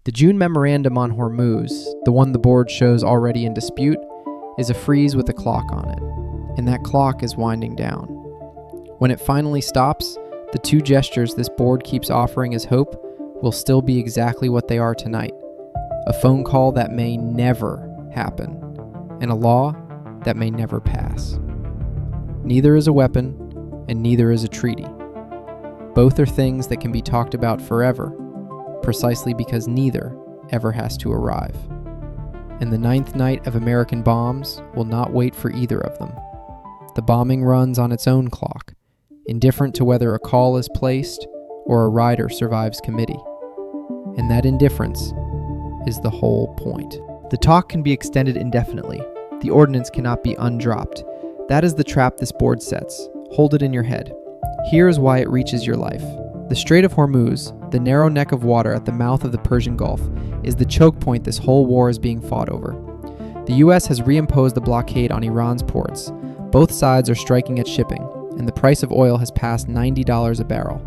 The June memorandum on Hormuz, the one the board shows already in dispute, is a freeze with a clock on it, and that clock is winding down. When it finally stops, the two gestures this board keeps offering as hope will still be exactly what they are tonight: a phone call that may never happen, and a law that may never pass. Neither is a weapon, and neither is a treaty. Both are things that can be talked about forever, precisely because neither ever has to arrive. And the ninth night of American bombs will not wait for either of them. The bombing runs on its own clock, indifferent to whether a call is placed or a rider survives committee. And that indifference is the whole point. The talk can be extended indefinitely. The ordnance cannot be undropped. That is the trap this board sets. Hold it in your head. Here is why it reaches your life. The Strait of Hormuz, the narrow neck of water at the mouth of the Persian Gulf, is the choke point this whole war is being fought over. The US has reimposed a blockade on Iran's ports. Both sides are striking at shipping, and the price of oil has passed $90 a barrel.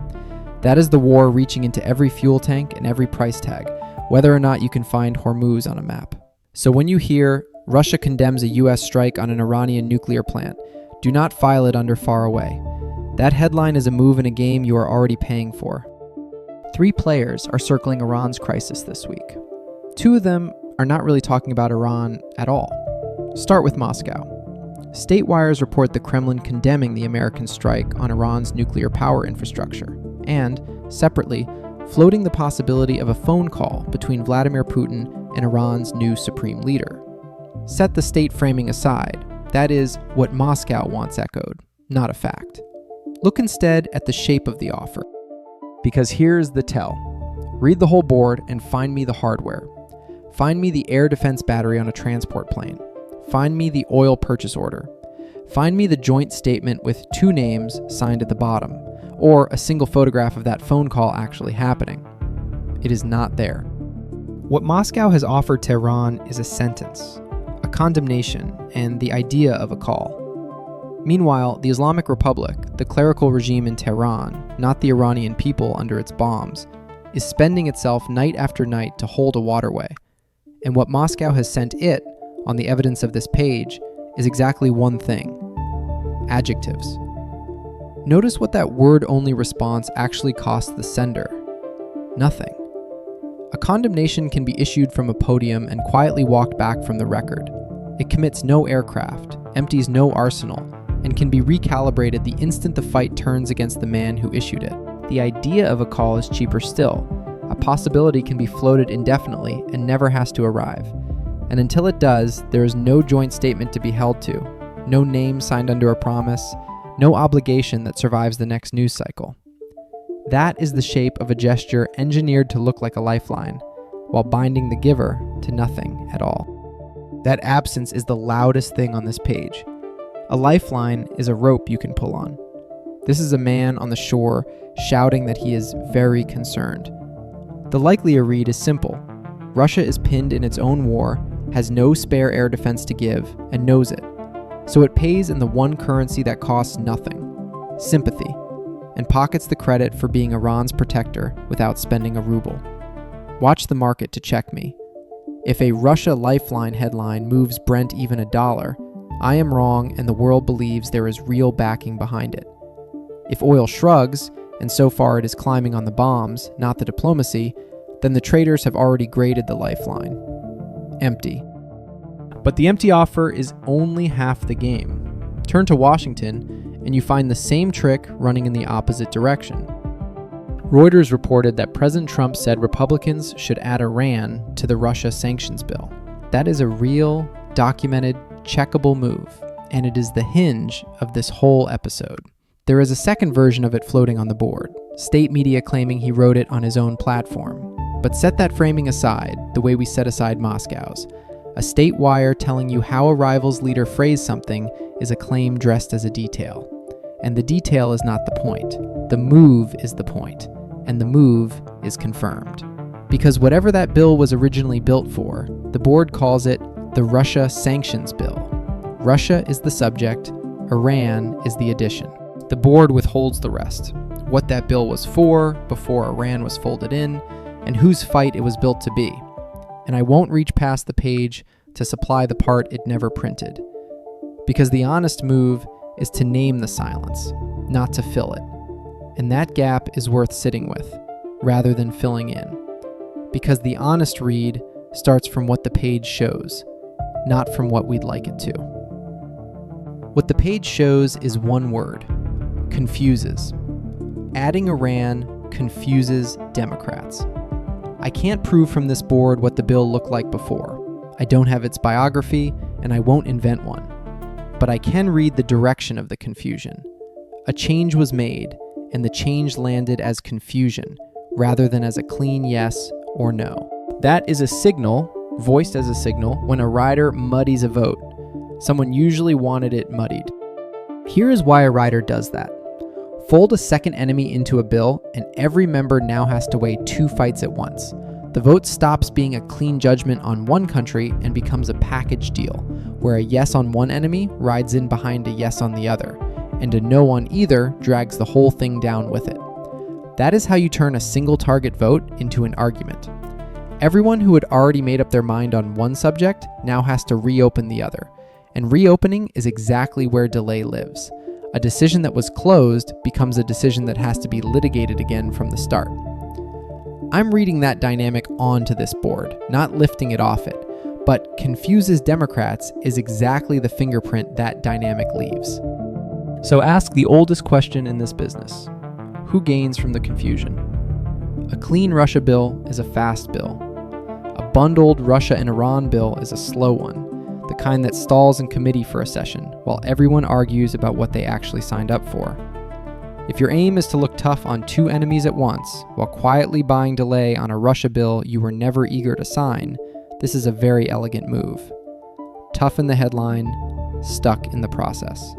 That is the war reaching into every fuel tank and every price tag, whether or not you can find Hormuz on a map. So when you hear Russia condemns a US strike on an Iranian nuclear plant, do not file it under far away. That headline is a move in a game you are already paying for. 3 players are circling Iran's crisis this week. 2 of them are not really talking about Iran at all. Start with Moscow. State wires report the Kremlin condemning the American strike on Iran's nuclear power infrastructure, and, separately, floating the possibility of a phone call between Vladimir Putin and Iran's new supreme leader. Set the state framing aside. That is what Moscow wants echoed, not a fact. Look instead at the shape of the offer. Because here's the tell. Read the whole board and find me the hardware. Find me the air defense battery on a transport plane. Find me the oil purchase order. Find me the joint statement with 2 names signed at the bottom, or a single photograph of that phone call actually happening. It is not there. What Moscow has offered Tehran is a sentence, a condemnation, and the idea of a call. Meanwhile, the Islamic Republic, the clerical regime in Tehran, not the Iranian people under its bombs, is spending itself night after night to hold a waterway. And what Moscow has sent it, on the evidence of this page, is exactly one thing: adjectives. Notice what that word-only response actually costs the sender. Nothing. A condemnation can be issued from a podium and quietly walked back from the record. It commits no aircraft, empties no arsenal, and can be recalibrated the instant the fight turns against the man who issued it. The idea of a call is cheaper still. A possibility can be floated indefinitely and never has to arrive. And until it does, there is no joint statement to be held to, no name signed under a promise, no obligation that survives the next news cycle. That is the shape of a gesture engineered to look like a lifeline, while binding the giver to nothing at all. That absence is the loudest thing on this page. A lifeline is a rope you can pull on. This is a man on the shore shouting that he is very concerned. The likelier read is simple. Russia is pinned in its own war, has no spare air defense to give, and knows it. So it pays in the one currency that costs nothing: sympathy, and pockets the credit for being Iran's protector without spending a ruble. Watch the market to check me. If a Russia lifeline headline moves Brent even $1, I am wrong and the world believes there is real backing behind it. If oil shrugs, and so far it is climbing on the bombs, not the diplomacy, then the traders have already graded the lifeline. Empty. But the empty offer is only half the game. Turn to Washington, and you find the same trick running in the opposite direction. Reuters reported that President Trump said Republicans should add Iran to the Russia sanctions bill. That is a real, documented, checkable move, and it is the hinge of this whole episode. There is a second version of it floating on the board, state media claiming he wrote it on his own platform. But set that framing aside, the way we set aside Moscow's. A state wire telling you how a rival's leader phrased something is a claim dressed as a detail. And the detail is not the point. The move is the point, and the move is confirmed. Because whatever that bill was originally built for, the board calls it the Russia Sanctions Bill. Russia is the subject, Iran is the addition. The board withholds the rest, what that bill was for before Iran was folded in, and whose fight it was built to be. And I won't reach past the page to supply the part it never printed. Because the honest move is to name the silence, not to fill it. And that gap is worth sitting with, rather than filling in. Because the honest read starts from what the page shows, not from what we'd like it to. What the page shows is one word: confuses. Adding Iran confuses Democrats. I can't prove from this board what the bill looked like before. I don't have its biography, and I won't invent one. But I can read the direction of the confusion. A change was made, and the change landed as confusion, rather than as a clean yes or no. That is a signal, voiced as a signal, when a rider muddies a vote. Someone usually wanted it muddied. Here is why a rider does that. Fold a second enemy into a bill, and every member now has to weigh two fights at once. The vote stops being a clean judgment on one country and becomes a package deal, where a yes on one enemy rides in behind a yes on the other, and a no on either drags the whole thing down with it. That is how you turn a single target vote into an argument. Everyone who had already made up their mind on one subject now has to reopen the other, and reopening is exactly where delay lives. A decision that was closed becomes a decision that has to be litigated again from the start. I'm reading that dynamic onto this board, not lifting it off it, but confuses Democrats is exactly the fingerprint that dynamic leaves. So ask the oldest question in this business: who gains from the confusion? A clean Russia bill is a fast bill. A bundled Russia and Iran bill is a slow one, the kind that stalls in committee for a session while everyone argues about what they actually signed up for. If your aim is to look tough on two enemies at once while quietly buying delay on a Russia bill you were never eager to sign, this is a very elegant move. Tough in the headline, stuck in the process.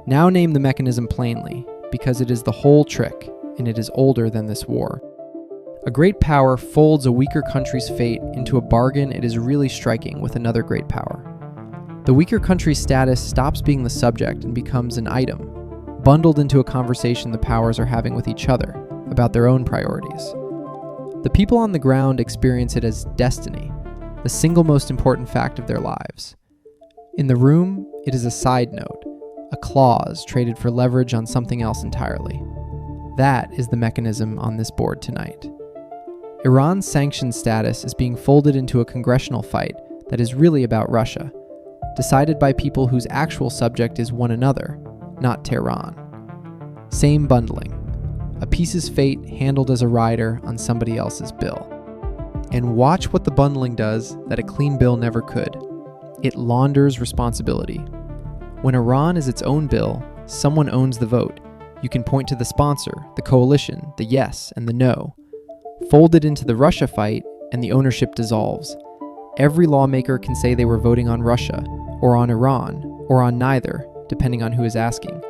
Now name the mechanism plainly, because it is the whole trick, and it is older than this war. A great power folds a weaker country's fate into a bargain it is really striking with another great power. The weaker country's status stops being the subject and becomes an item, bundled into a conversation the powers are having with each other about their own priorities. The people on the ground experience it as destiny, the single most important fact of their lives. In the room, it is a side note, a clause traded for leverage on something else entirely. That is the mechanism on this board tonight. Iran's sanctions status is being folded into a congressional fight that is really about Russia, decided by people whose actual subject is one another, not Tehran. Same bundling. A piece's fate handled as a rider on somebody else's bill. And watch what the bundling does that a clean bill never could. It launders responsibility. When Iran is its own bill, someone owns the vote. You can point to the sponsor, the coalition, the yes and the no. Fold it into the Russia fight, and the ownership dissolves. Every lawmaker can say they were voting on Russia, or on Iran, or on neither, depending on who is asking.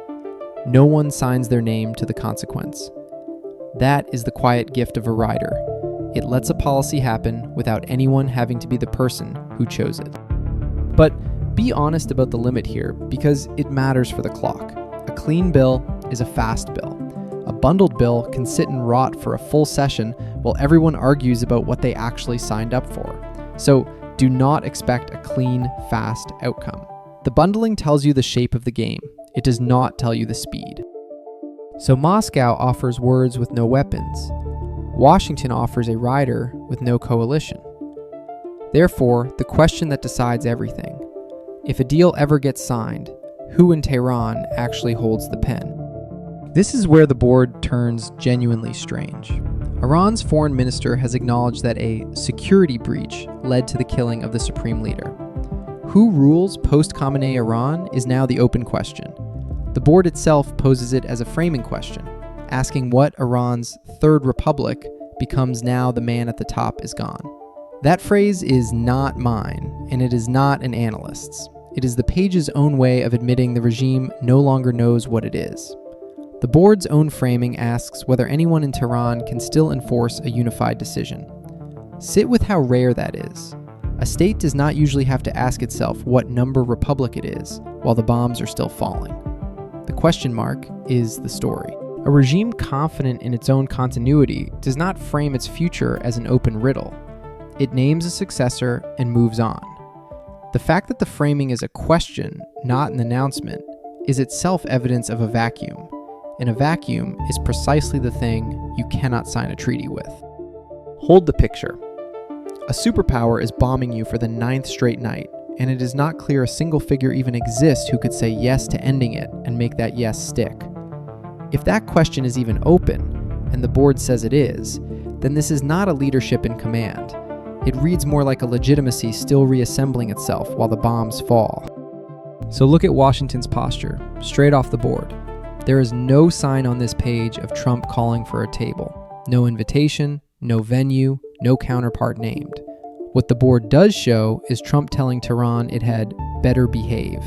No one signs their name to the consequence. That is the quiet gift of a rider. It lets a policy happen without anyone having to be the person who chose it. But be honest about the limit here, because it matters for the clock. A clean bill is a fast bill. A bundled bill can sit and rot for a full session while everyone argues about what they actually signed up for. So do not expect a clean, fast outcome. The bundling tells you the shape of the game. It does not tell you the speed. So Moscow offers words with no weapons. Washington offers a rider with no coalition. Therefore, the question that decides everything: if a deal ever gets signed, who in Tehran actually holds the pen? This is where the board turns genuinely strange. Iran's foreign minister has acknowledged that a security breach led to the killing of the supreme leader. Who rules post-Khamenei Iran is now the open question. The board itself poses it as a framing question, asking what Iran's third republic becomes now the man at the top is gone. That phrase is not mine, and it is not an analyst's. It is the page's own way of admitting the regime no longer knows what it is. The board's own framing asks whether anyone in Tehran can still enforce a unified decision. Sit with how rare that is. A state does not usually have to ask itself what number republic it is while the bombs are still falling. The question mark is the story. A regime confident in its own continuity does not frame its future as an open riddle. It names a successor and moves on. The fact that the framing is a question, not an announcement, is itself evidence of a vacuum, and a vacuum is precisely the thing you cannot sign a treaty with. Hold the picture. A superpower is bombing you for the 9th straight night, and it is not clear a single figure even exists who could say yes to ending it and make that yes stick. If that question is even open, and the board says it is, then this is not a leadership in command. It reads more like a legitimacy still reassembling itself while the bombs fall. So look at Washington's posture, straight off the board. There is no sign on this page of Trump calling for a table. No invitation, no venue, no counterpart named. What the board does show is Trump telling Tehran it had better behave,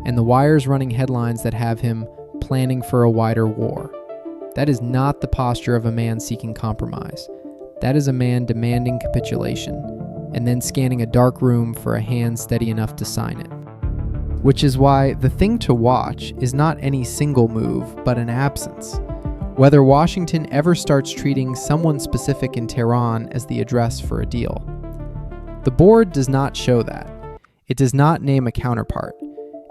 and the wires running headlines that have him planning for a wider war. That is not the posture of a man seeking compromise. That is a man demanding capitulation, and then scanning a dark room for a hand steady enough to sign it. Which is why the thing to watch is not any single move, but an absence. Whether Washington ever starts treating someone specific in Tehran as the address for a deal. The board does not show that. It does not name a counterpart,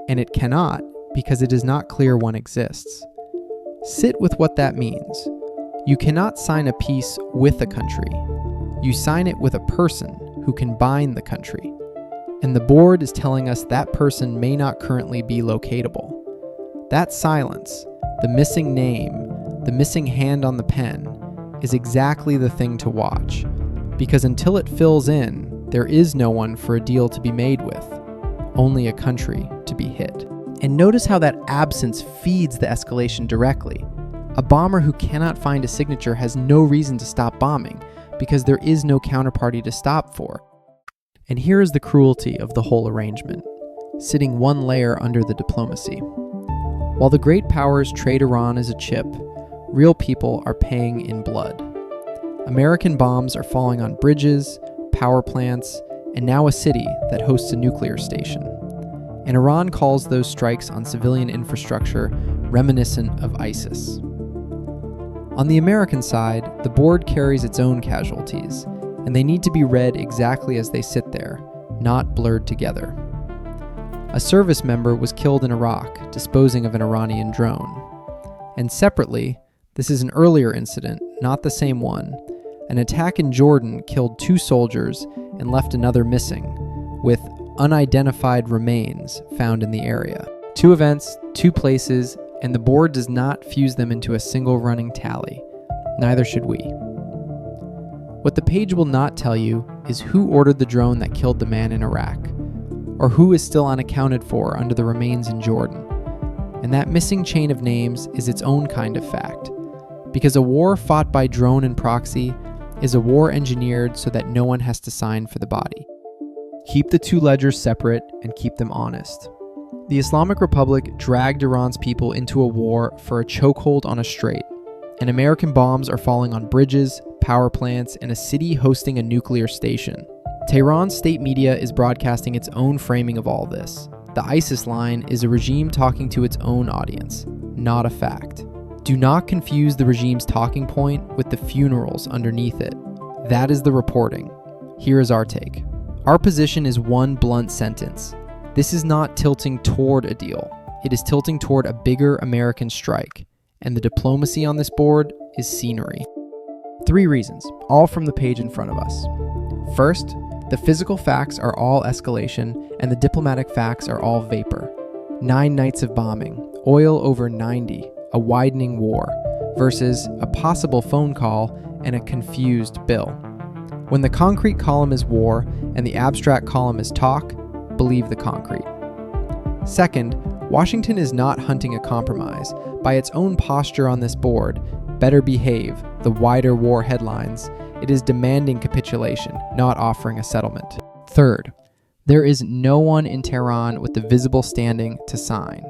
and it cannot because it is not clear one exists. Sit with what that means. You cannot sign a peace with a country. You sign it with a person who can bind the country. And the board is telling us that person may not currently be locatable. That silence, the missing name, the missing hand on the pen, is exactly the thing to watch. Because until it fills in, there is no one for a deal to be made with, only a country to be hit. And notice how that absence feeds the escalation directly. A bomber who cannot find a signature has no reason to stop bombing, because there is no counterparty to stop for. And here is the cruelty of the whole arrangement, sitting one layer under the diplomacy. While the great powers trade Iran as a chip, real people are paying in blood. American bombs are falling on bridges, power plants, and now a city that hosts a nuclear station. And Iran calls those strikes on civilian infrastructure reminiscent of ISIS. On the American side, the board carries its own casualties, and they need to be read exactly as they sit there, not blurred together. A service member was killed in Iraq, disposing of an Iranian drone. And separately, this is an earlier incident, not the same one. An attack in Jordan killed 2 soldiers and left another missing, with unidentified remains found in the area. 2 events, 2 places, and the board does not fuse them into a single running tally. Neither should we. What the page will not tell you is who ordered the drone that killed the man in Iraq, or who is still unaccounted for under the remains in Jordan. And that missing chain of names is its own kind of fact, because a war fought by drone and proxy is a war engineered so that no one has to sign for the body. Keep the 2 ledgers separate and keep them honest. The Islamic Republic dragged Iran's people into a war for a chokehold on a strait, and American bombs are falling on bridges, power plants, and a city hosting a nuclear station. Tehran's state media is broadcasting its own framing of all this. The ISIS line is a regime talking to its own audience, not a fact. Do not confuse the regime's talking point with the funerals underneath it. That is the reporting. Here is our take. Our position is one blunt sentence. This is not tilting toward a deal. It is tilting toward a bigger American strike, and the diplomacy on this board is scenery. 3 reasons, all from the page in front of us. First, the physical facts are all escalation, and the diplomatic facts are all vapor. 9 nights of bombing, oil over 90, a widening war, versus a possible phone call and a confused bill. When the concrete column is war and the abstract column is talk, believe the concrete. Second, Washington is not hunting a compromise. By its own posture on this board, better behave, the wider war headlines, it is demanding capitulation, not offering a settlement. Third, there is no one in Tehran with the visible standing to sign.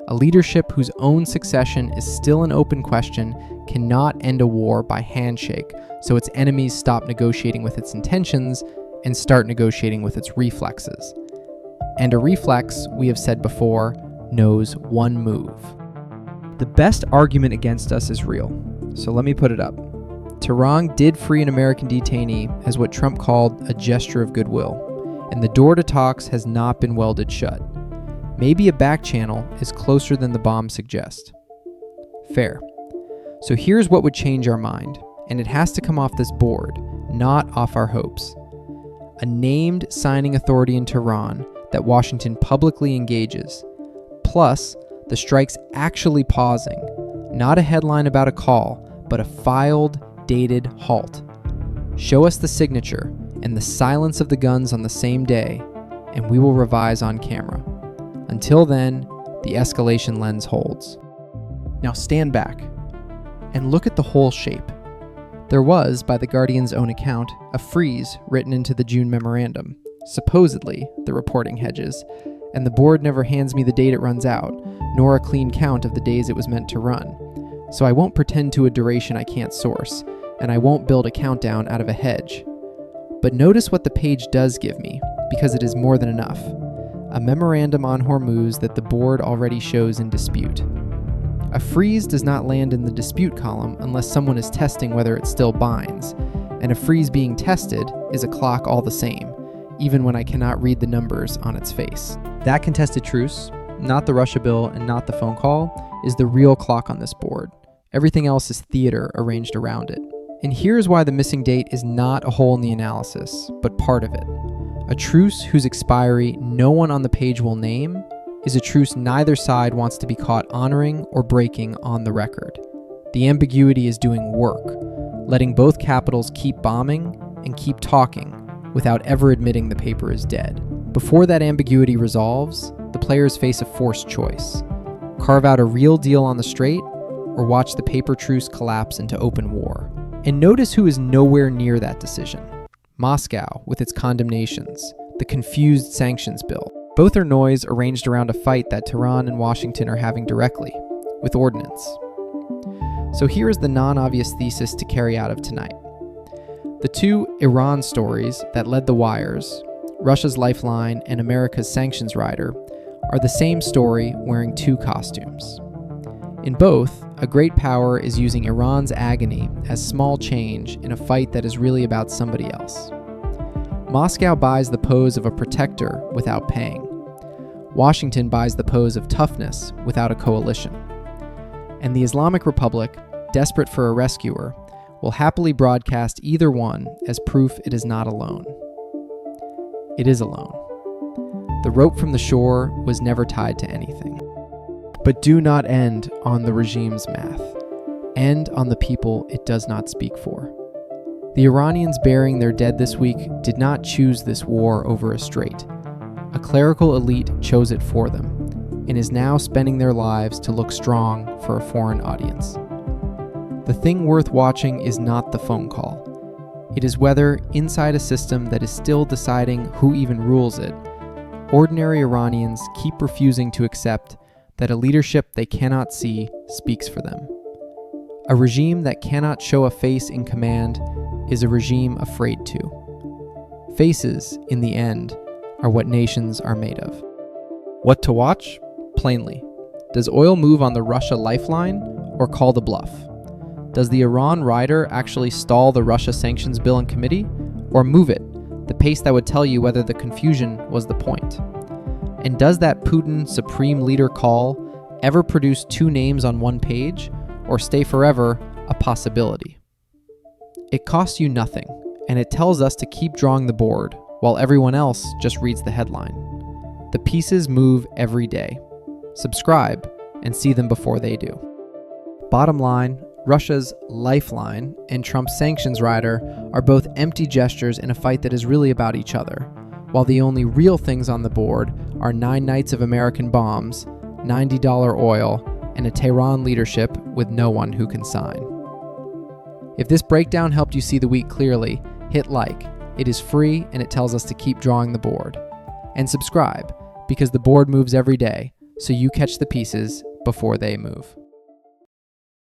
A leadership whose own succession is still an open question cannot end a war by handshake, so its enemies stop negotiating with its intentions and start negotiating with its reflexes. And a reflex, we have said before, knows one move. The best argument against us is real, so let me put it up. Tehran did free an American detainee as what Trump called a gesture of goodwill, and the door to talks has not been welded shut. Maybe a back channel is closer than the bombs suggest. Fair. So here's what would change our mind, and it has to come off this board, not off our hopes. A named signing authority in Tehran that Washington publicly engages, plus the strikes actually pausing, not a headline about a call, but a filed, dated halt. Show us the signature and the silence of the guns on the same day, and we will revise on camera. Until then, the escalation lens holds. Now stand back and look at the whole shape. There was, by the Guardian's own account, a freeze written into the June memorandum, supposedly, the reporting hedges, and the board never hands me the date it runs out, nor a clean count of the days it was meant to run. So I won't pretend to a duration I can't source, and I won't build a countdown out of a hedge. But notice what the page does give me, because it is more than enough. A memorandum on Hormuz that the board already shows in dispute. A freeze does not land in the dispute column unless someone is testing whether it still binds, and a freeze being tested is a clock all the same, even when I cannot read the numbers on its face. That contested truce, not the Russia bill and not the phone call, is the real clock on this board. Everything else is theater arranged around it. And here's why the missing date is not a hole in the analysis, but part of it. A truce whose expiry no one on the page will name is a truce neither side wants to be caught honoring or breaking on the record. The ambiguity is doing work, letting both capitals keep bombing and keep talking without ever admitting the paper is dead. Before that ambiguity resolves, the players face a forced choice. Carve out a real deal on the straight, or watch the paper truce collapse into open war. And notice who is nowhere near that decision. Moscow, with its condemnations, the confused sanctions bill. Both are noise arranged around a fight that Tehran and Washington are having directly, with ordnance. So here is the non-obvious thesis to carry out of tonight. The two Iran stories that led the wires, Russia's lifeline and America's sanctions rider, are the same story wearing two costumes. In both, a great power is using Iran's agony as small change in a fight that is really about somebody else. Moscow buys the pose of a protector without paying. Washington buys the pose of toughness without a coalition. And the Islamic Republic, desperate for a rescuer, will happily broadcast either one as proof it is not alone. It is alone. The rope from the shore was never tied to anything. But do not end on the regime's math. End on the people it does not speak for. The Iranians burying their dead this week did not choose this war over a strait. A clerical elite chose it for them, and is now spending their lives to look strong for a foreign audience. The thing worth watching is not the phone call. It is whether, inside a system that is still deciding who even rules it, ordinary Iranians keep refusing to accept that a leadership they cannot see speaks for them. A regime that cannot show a face in command is a regime afraid to. Faces, in the end, are what nations are made of. What to watch? Plainly. Does oil move on the Russia lifeline or call the bluff? Does the Iran rider actually stall the Russia sanctions bill in committee or move it, the pace that would tell you whether the confusion was the point? And does that Putin supreme leader call ever produce two names on one page, or stay forever a possibility? It costs you nothing, and it tells us to keep drawing the board, while everyone else just reads the headline. The pieces move every day. Subscribe and see them before they do. Bottom line, Russia's lifeline and Trump's sanctions rider are both empty gestures in a fight that is really about each other, while the only real things on the board are 9 nights of American bombs, $90 oil, and a Tehran leadership with no one who can sign. If this breakdown helped you see the week clearly, hit like. It is free and it tells us to keep drawing the board. And subscribe, because the board moves every day, so you catch the pieces before they move.